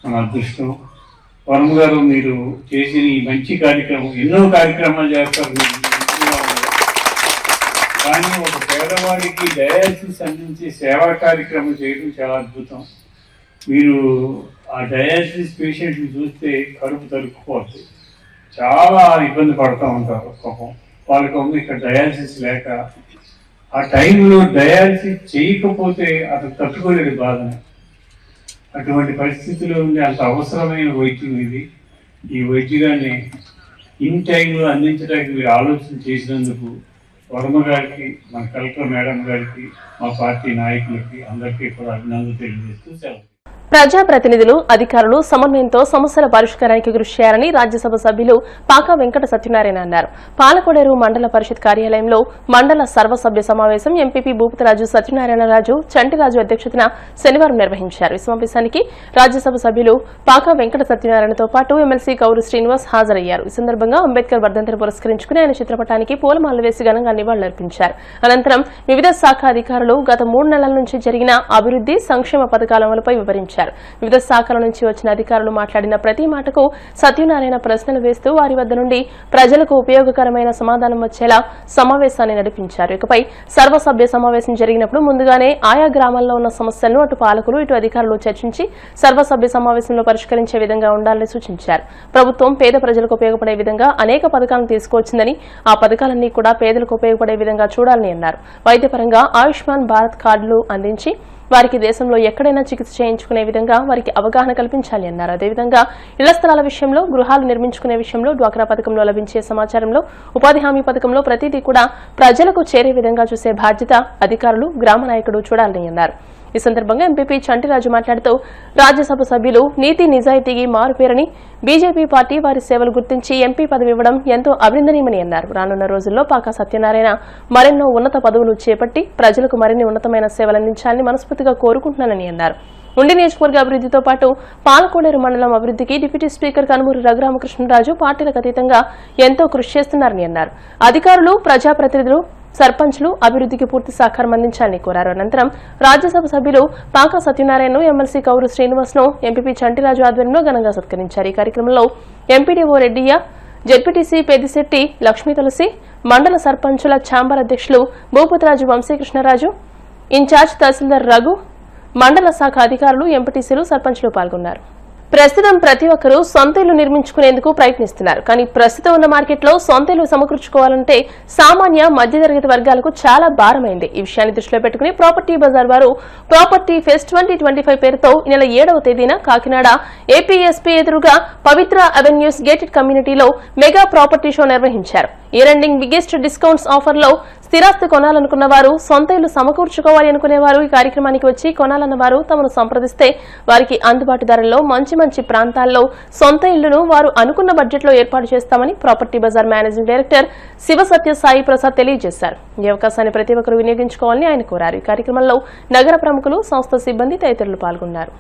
మన అదృష్టం. వర్మ గారు మీరు చేసిన ఈ మంచి కార్యక్రమం, ఎన్నో కార్యక్రమాలు చేస్తారు కానీ ఒక పేదవాడికి డయాలసిస్ అందించే సేవా కార్యక్రమం చేయడం చాలా అద్భుతం. మీరు ఆ డయాలసిస్ పేషెంట్ని చూస్తే కడుపు తరుక్కుపోతుంది, చాలా ఇబ్బంది పడుతూ ఉంటారు. పాపం వాళ్ళకి ఇక్కడ డయాలసిస్ లేక ఆ టైంలో డయాలసిస్ చేయకపోతే అతను తట్టుకోలేడు బాధని. అటువంటి పరిస్థితిలో ఉండే అంత అవసరమైన వైద్యం ఇది. ఈ వైద్యాన్ని ఇన్ టైంలో అందించడానికి మీరు ఆలోచన చేసినందుకు వర్మ గారికి, మన కలెక్టర్ మేడం గారికి, మా పార్టీ నాయకులకి అందరికీ కూడా అభినందనలు తెలియజేస్తూ సెలవు. ప్రజాప్రతినిధులు, అధికారులు సమన్వయంతో సమస్యల పరిష్కారానికి కృషి చేయాలని రాజ్యసభ సభ్యులు పాకా వెంకట సత్యనారాయణ అన్నారు. పాలకొడేరు మండల పరిషత్ కార్యాలయంలో మండల సర్వసభ్య సమావేశం ఎంపీపీ భూపతిరాజు సత్యనారాయణరాజు, చంటిరాజు అధ్యక్షతన శనివారం నిర్వహించారు. ఈ సమావేశానికి రాజ్యసభ సభ్యులు పాకా వెంకట సత్యనారాయణతో పాటు ఎమ్మెల్సీ కౌరు శ్రీనివాస్ హాజరయ్యారు. ఈ సందర్భంగా అంబేద్కర్ వర్ధంతిని పురస్కరించుకుని ఆయన చిత్రపటానికి పూలమాలలు వేసి ఘనంగా నివాళులర్పించారు. అనంతరం వివిధ శాఖ అధికారులు గత 3 నెలల నుంచి జరిగిన అభివృద్ది, సంక్షేమ పథకాల అమలుపై వివరించారు. వివిధ శాఖల నుంచి వచ్చిన అధికారులు మాట్లాడిన ప్రతి మాటకు సత్యనారాయణ ప్రశ్నలు వేస్తూ వారి వద్ద నుండి ప్రజలకు ఉపయోగకరమైన సమాధానం వచ్చేలా సమావేశాన్ని నడిపించారు. ఇకపై సర్వసభ్య సమావేశం జరిగినప్పుడు ముందుగానే ఆయా గ్రామాల్లో ఉన్న సమస్యలను అటు పాలకులు, ఇటు అధికారులు చర్చించి సర్వసభ్య సమావేశంలో పరిష్కరించే విధంగా ఉండాలని సూచించారు. ప్రభుత్వం పేద ప్రజలకు ఉపయోగపడే విధంగా అనేక పథకాలను తీసుకువచ్చిందని, ఆ పథకాలన్నీ కూడా పేదలకు ఉపయోగపడే విధంగా చూడాలని అన్నారు. వైద్యపరంగా ఆయుష్మాన్ భారత్ కార్డులు అందించి వారికి దేశంలో ఎక్కడైనా చికిత్స చేయించుకునే విధంగా వారికి అవగాహన కల్పించాలి అన్నారు. అదేవిధంగా ఇళ్ల స్థలాల విషయంలో, గృహాలు నిర్మించుకునే విషయంలో, డ్వాక్రా పథకంలో లభించే సమాచారంలో, ఉపాధి హామీ పథకంలో ప్రతిదీ కూడా ప్రజలకు చేరే విధంగా చూసే బాధ్యత అధికారులు, గ్రామ నాయకుడు చూడాలని అన్నారు. ఈ సందర్భంగా ఎంపీపీ చంటిరాజు మాట్లాడుతూ రాజ్యసభ సభ్యులు నీతి నిజాయితీకి మారుపేరని, బీజేపీ పార్టీ వారి సేవలు గుర్తించి ఎంపీ పదవి ఇవ్వడం ఎంతో అభినందనీయమని అన్నారు. రానున్న రోజుల్లో పాకా సత్యనారాయణ మరెన్నో ఉన్నత పదవులు చేపట్టి ప్రజలకు మరిన్ని ఉన్నతమైన సేవలందించాలని మనస్ఫూర్తిగా కోరుకుంటున్నానని అన్నారు. ఉండి నియోజకవర్గ అభివృద్ధితో పాటు పాలకొడేరు మండలం అభివృద్ధికి డిప్యూటీ స్పీకర్ కనుమూరి రఘురామకృష్ణరాజు పార్టీలకు అతీతంగా ఎంతో కృషి చేస్తున్నారని అన్నారు. అధికారులు, ప్రజాప్రతినిధులు, సర్పంచ్లు అభివృద్ధికి పూర్తి సహకారం అందించాలని కోరారు. అనంతరం రాజ్యసభ సభ్యులు పాకా సత్యనారాయణను, ఎమ్మెల్సీ కౌరు శ్రీనివాస్ ను ఎంపీపీ చంటిరాజు ఆధ్వర్యంలో ఘనంగా సత్కరించారు. ఈ కార్యక్రమంలో ఎంపీడీఓ రెడ్డియ్య, జెడ్పీటీసీ పెద్దిశెట్టి లక్ష్మీ తులసి, మండల సర్పంచుల ఛాంబర్ అధ్యక్షులు భూపతిరాజు వంశీకృష్ణరాజు, ఇన్ఛార్జ్ తహసీల్దార్ రఘు, మండల శాఖ అధికారులు, ఎంపీటీసీలు, సర్పంచ్లు పాల్గొన్నారు. ప్రస్తుతం ప్రతి ఒక్కరూ సొంత ఇల్లు నిర్మించుకునేందుకు ప్రయత్నిస్తున్నారు. కానీ ప్రస్తుతం ఉన్న మార్కెట్లో సొంత ఇల్లు సమకూర్చుకోవాలంటే సామాన్య మధ్యతరగతి వర్గాలకు చాలా భారమైంది. ఈ విషయాన్ని దృష్టిలో పెట్టుకుని ప్రాపర్టీ బజార్ వారు ప్రాపర్టీ ఫెస్ట్ 2025 పేరుతో ఈ నెల 7వ తేదీన కాకినాడ ఏపీఎస్పీ ఎదురుగా పవిత్ర అవెన్యూస్ గేటెడ్ కమ్యూనిటీలో మెగా ప్రాపర్టీ షో నిర్వహించారు. ఇయర్ ఎండింగ్ బిగ్గెస్ట్ డిస్కౌంట్స్ ఆఫర్లో స్థిరాస్తి కొనాలనుకున్న వారు, సొంత ఇల్లు సమకూర్చుకోవాలి అనుకునేవారు ఈ కార్యక్రమానికి వచ్చి కొనాలన్న వారు తమను సంప్రదిస్తే వారికి అందుబాటు ధరల్లో మంచి ప్రాంతాల్లో సొంత ఇల్లును వారు అనుకున్న బడ్జెట్లో ఏర్పాటు చేస్తామని property bazaar managing director Sivasatya Sai Prasad తెలియజేశారు. ఈ అవకాశాన్ని ప్రతి ఒక్కరూ వినియోగించుకోవాలని ఆయన కోరారు. ఈ కార్యక్రమంలో నగర ప్రముఖులు, సంస్థ సిబ్బంది తదితరులు పాల్గొన్నారు.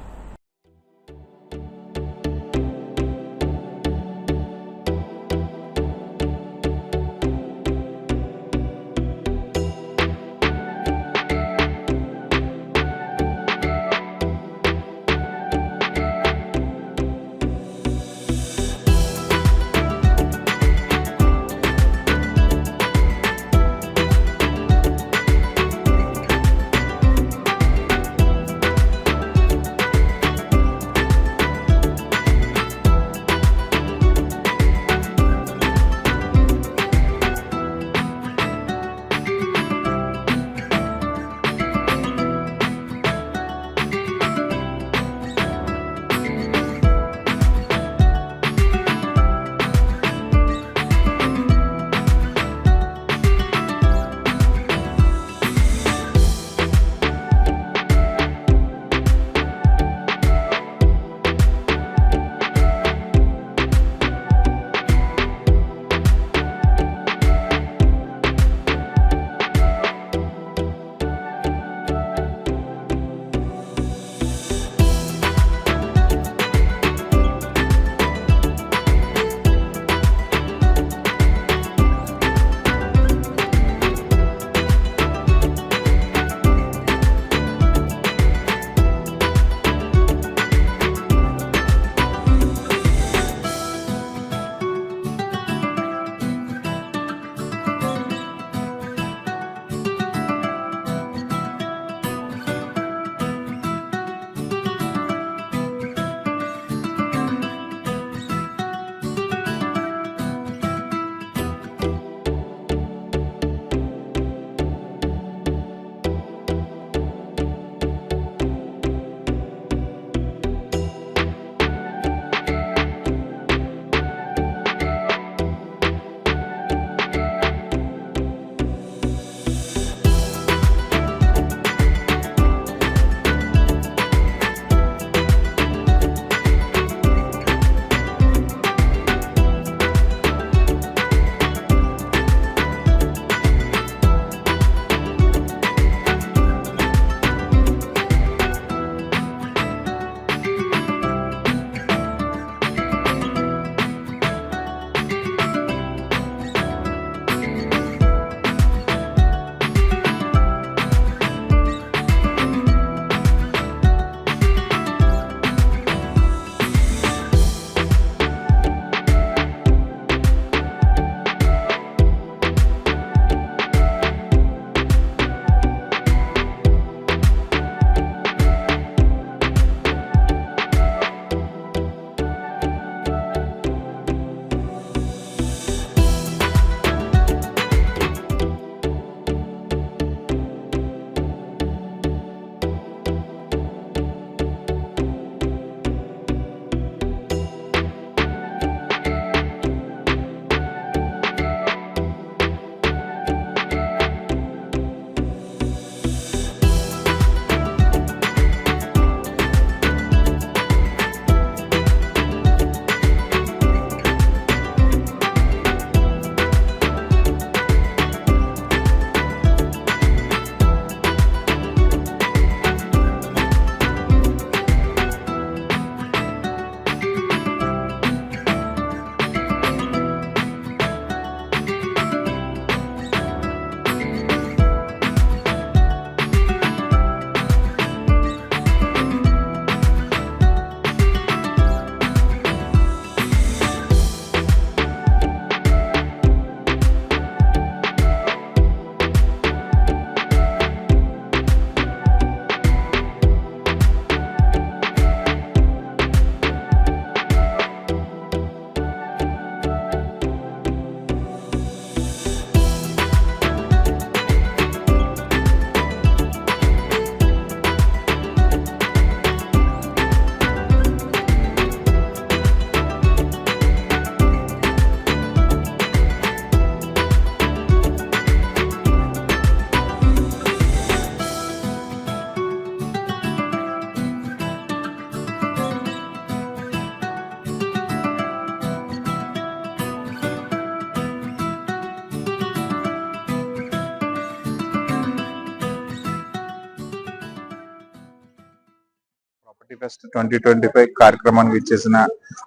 ఫెస్ట్ 2025 కార్యక్రమానికి ఇచ్చేసిన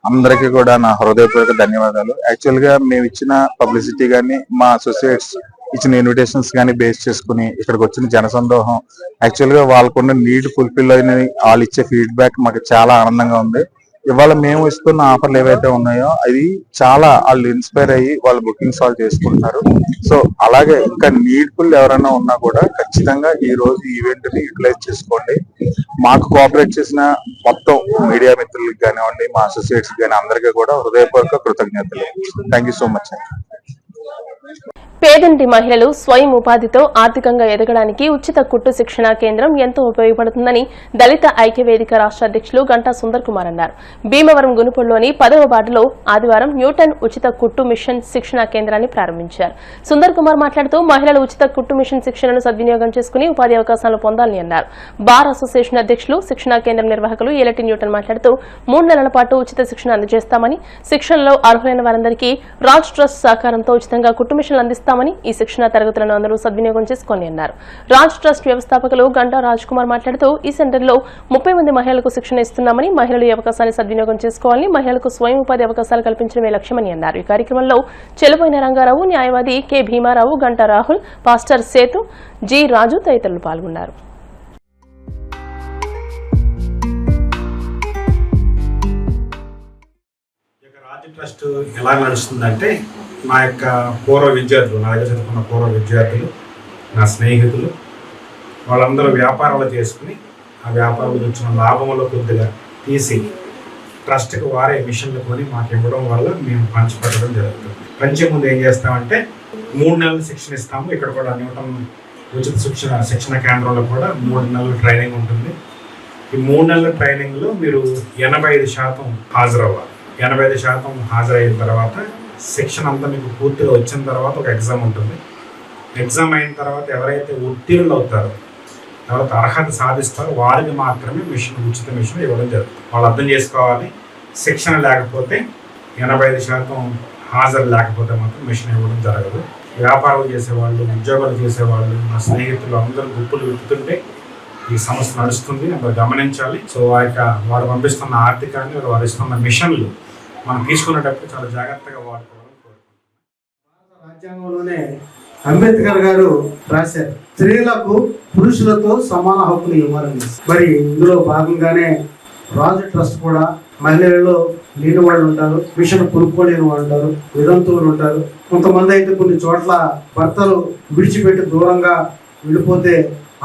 అందరికీ కూడా నా హృదయపూర్వక ధన్యవాదాలు. యాక్చువల్ గా మేము ఇచ్చిన పబ్లిసిటీ గానీ మా అసోసియేట్స్ ఇచ్చిన ఇన్విటేషన్స్ గానీ బేస్ చేసుకుని ఇక్కడికి వచ్చిన జనసందోహం యాక్చువల్ గా వాళ్ళకున్న నీడ్ ఫుల్ఫిల్ అయిన వాళ్ళు ఇచ్చే ఫీడ్బ్యాక్ మాకు చాలా ఆనందంగా ఉంది. ఇవాళ మేము ఇస్తున్న ఆఫర్లు ఏవైతే ఉన్నాయో అది చాలా వాళ్ళు ఇన్స్పైర్ అయ్యి వాళ్ళు బుకింగ్స్ వాళ్ళు చేసుకుంటున్నారు. సో అలాగే ఇంకా నీడ్ఫుల్ ఎవరైనా ఉన్నా కూడా ఖచ్చితంగా ఈ రోజు ఈవెంట్ ని యూటిలైజ్ చేసుకోండి. మాకు కోఆపరేట్ చేసిన మొత్తం మీడియా మిత్రులకు కానివ్వండి, మా అసోసియేట్స్ కానీ అందరికీ కూడా హృదయపూర్వక కృతజ్ఞతలు. Thank you so much. పేదంటి మహిళలు స్వయం ఉపాధితో ఆర్థికంగా ఎదగడానికి ఉచిత కుట్టు శిక్షణా కేంద్రం ఎంతో ఉపయోగపడుతుందని దళిత ఐక్యవేదిక రాష్ట్ర అధ్యక్షులు గంటా సుందర్ కుమార్ అన్నారు. భీమవరం గునుపూడిలోని 10వ వార్డులో ఆదివారం న్యూటన్ ఉచిత కుట్టు మిషన్ శిక్షణా కేంద్రాన్ని ప్రారంభించారు. సుందర్ కుమార్ మాట్లాడుతూ మహిళలు ఉచిత కుట్టు మిషన్ శిక్షణను సద్వినియోగం చేసుకుని ఉపాధి అవకాశాలను పొందాలని అన్నారు. బార్ అసోసియేషన్ అధ్యక్షులు శిక్షణా కేంద్రం నిర్వాహకులు ఏలటి న్యూటన్ మాట్లాడుతూ 3 నెలల పాటు ఉచిత శిక్షణ అందజేస్తామని, శిక్షణలో అర్హులైన వారందరికీ రాజ్ ట్రస్ట్ సహకారంతో ఉచితంగా కుట్టు మిషన్లు అందిస్తామని, ఈ శిక్షణ తరగతులను అందరూ సద్వినియోగం చేసుకోండి అన్నారు. రాజ్ ట్రస్ట్ వ్యవస్థాపకులు గంటా రాజ్ కుమార్ మాట్లాడుతూ ఈ సెంటర్లో 30 మంది మహిళలకు శిక్షణ ఇస్తున్నామని, మహిళలు ఈ అవకాశాన్ని సద్వినియోగం చేసుకోవాలని, మహిళలకు స్వయం ఉపాధి అవకాశాలు కల్పించడమే లక్ష్యమని అన్నారు. ఈ కార్యక్రమంలో చెలుపోయిన రంగారావు, న్యాయవాది K Bhimarao, Ganta Rahul, pastor Sethu, G Raju తదితరులు పాల్గొన్నారు. ట్రస్ట్ ఎలా నడుస్తుందంటే మా యొక్క పూర్వ విద్యార్థులు, నా దగ్గర చదువుకున్న పూర్వ విద్యార్థులు, నా స్నేహితులు వాళ్ళందరూ వ్యాపారాలు చేసుకుని ఆ వ్యాపారాలు వచ్చిన లాభంలో కొద్దిగా తీసి ట్రస్ట్కి వారే మిషన్లు కొని మాకు ఇవ్వడం వల్ల మేము పంచిపెట్టడం జరుగుతుంది. పంచే ముందు ఏం చేస్తామంటే 3 నెలలు శిక్షణ ఇస్తాము. ఇక్కడ కూడా న్యూటన్ ఉచిత శిక్షణ కేంద్రంలో కూడా 3 నెలలు ట్రైనింగ్ ఉంటుంది. ఈ 3 నెలల ట్రైనింగ్లో మీరు 85% హాజరవ్వాలి. 85% హాజరైన తర్వాత శిక్షణ అంతా మీకు పూర్తిగా వచ్చిన తర్వాత ఒక ఎగ్జామ్ ఉంటుంది. ఎగ్జామ్ అయిన తర్వాత ఎవరైతే ఉత్తీర్ణులు అవుతారో, ఎవరైతే అర్హత సాధిస్తారో వారికి మాత్రమే ఉచిత మిషన్ ఇవ్వడం జరుగుతుంది. వాళ్ళు అర్థం చేసుకోవాలి, శిక్షణ లేకపోతే 85% హాజరు లేకపోతే మాత్రం మిషన్ ఇవ్వడం జరగదు. వ్యాపారాలు చేసేవాళ్ళు, ఉద్యోగాలు చేసేవాళ్ళు, నా స్నేహితులు అందరూ గుంపులు వెతుకుతుంటే ఈ సంస్థ నడుస్తుంది, అందరూ గమనించాలి. సో వారు పంపిస్తున్న ఆర్థికాన్ని, వారు ఇస్తున్న మిషన్లు మనం తీసుకునేటప్పుడు చాలా జాగ్రత్తగా వాడుకోవాలని కోరుకుంటున్నాం. రాజ్యాంగంలోనే అంబేద్కర్ గారు రాశారు, స్త్రీలకు పురుషులతో సమాన హక్కులు ఇవ్వాలని. మరి ఇందులో భాగంగానే రాజు ట్రస్ట్ కూడా మహిళలలో లేని వాళ్ళు ఉంటారు, మిషన్ కొనుక్కోలేని వాళ్ళు ఉంటారు, వితంతువులు ఉంటారు. కొంతమంది అయితే కొన్ని చోట్ల భర్తలు విడిచిపెట్టి దూరంగా వెళ్ళిపోతే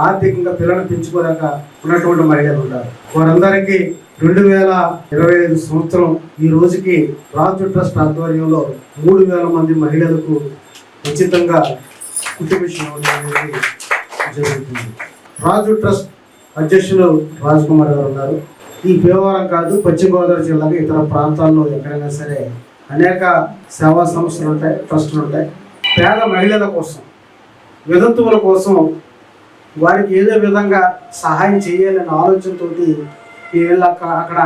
ఆర్థికంగా పిల్లలను పెంచుకోలేక ఉన్నటువంటి మహిళలు ఉంటారు. వారందరికీ 2025 సంవత్సరం ఈ రోజుకి రాజు ట్రస్ట్ ఆధ్వర్యంలో 3000 మంది మహిళలకు ఉచితంగా కుట్టు మిషన్ అనేది జరుగుతుంది. రాజు ట్రస్ట్ అధ్యక్షులు రాజ్ కుమార్ గారు ఉన్నారు. ఈ భీమవరం కాదు, పశ్చిమ గోదావరి జిల్లాగా ఇతర ప్రాంతాల్లో ఎక్కడైనా సరే అనేక సేవా సంస్థలు ఉంటాయి, ట్రస్టులు ఉంటాయి. పేద మహిళల కోసం, వితంతువుల కోసం వారికి ఏదో విధంగా సహాయం చేయాలనే ఆలోచనతో వీళ్ళు అక్కడ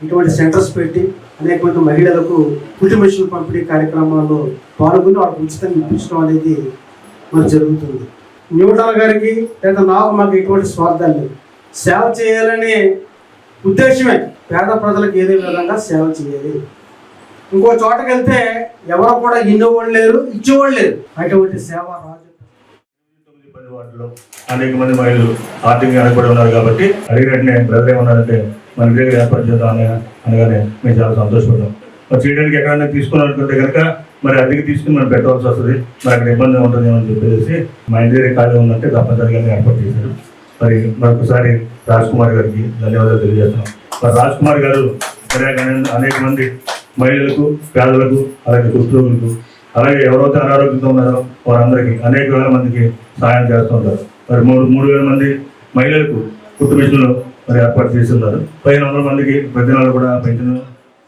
ఇటువంటి సెంటర్స్ పెట్టి అనేక మంది మహిళలకు కుట్టు మిషన్లు పంపిణీ కార్యక్రమాల్లో పాల్గొని వాళ్ళకి ఉచితంగా ఇప్పించడం అనేది మరి జరుగుతుంది. న్యూటన్ గారికి లేదా మాకు ఎటువంటి స్వార్థాలు లేదు, సేవ చేయాలనే ఉద్దేశమే. పేద ప్రజలకు ఏదో విధంగా సేవ చేయాలి. ఇంకో చోటకి వెళ్తే ఎవరు కూడా ఇన్నేవాళ్ళు లేరు, ఇచ్చేవాళ్ళు లేరు. అటువంటి సేవ రాజు వాటిలో అనేక మంది మహిళలు ఆర్థికంగా వెనకబడి ఉన్నారు కాబట్టి అడిగినట్టునే బ్రదర్ ఏమన్నారంటే మన ఇంటికి ఏర్పాటు చేద్దాం అనగానే మేము చాలా సంతోషపడ్డాం. మరి చేయడానికి ఎక్కడైనా తీసుకోవాలనుకుంటే కనుక మరి అద్దెకి తీసుకుని మనం పెట్టవలసి వస్తుంది, మరి అక్కడ ఇబ్బంది ఉంటుందేమో అని చెప్పేసి మా ఇంటి దగ్గర ఖాళీ ఉందంటే తప్పనిసరిగా ఏర్పాటు చేశారు. మరి మరొకసారి రాజ్ కుమార్ గారికి ధన్యవాదాలు తెలియజేస్తున్నాం. మరి రాజ్ కుమార్ గారు అనేక మంది మహిళలకు, పేదలకు, అలాగే ఉద్యోగులకు, అలాగే ఎవరైతే అనారోగ్యంతో ఉన్నారో వారందరికీ అనేక వేల మందికి సహాయం చేస్తూ ఉంటారు. మరి 3,000 మంది మహిళలకు కుట్టు మిషన్లు మరి ఏర్పాటు చేసి ఉన్నారు. 100 మందికి ప్రతి నెల కూడా పెన్షన్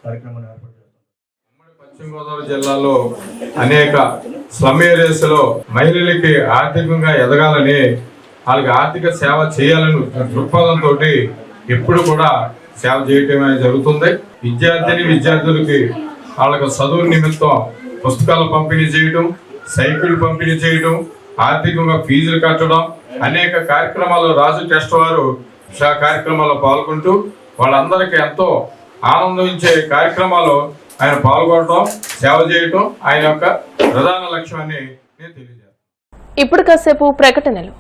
కార్యక్రమాన్ని ఏర్పాటు చేస్తారు. పశ్చిమ గోదావరి జిల్లాలో అనేక స్లమ్ ఏరియాస్లో మహిళలకి ఆర్థికంగా ఎదగాలని, వాళ్ళకి ఆర్థిక సేవ చేయాలని దృక్పథంతో ఎప్పుడు కూడా సేవ చేయటం జరుగుతుంది. విద్యార్థులకి వాళ్ళకి చదువు నిమిత్తం పుస్తకాలు పంపిణీ చేయడం, సైకిల్ పంపిణీ చేయడం, ఆర్థికంగా ఫీజులు కట్టడం, అనేక కార్యక్రమాలు రాజు ట్రస్ట్ వారు కార్యక్రమాల్లో పాల్గొంటూ వాళ్ళందరికీ ఎంతో ఆనందించే కార్యక్రమాలు ఆయన పాల్గొనడం, సేవ చేయటం ఆయన యొక్క ప్రధాన లక్ష్యం అని నేను తెలియజేస్తాను. ఇప్పుడు కాసేపు ప్రకటనలు.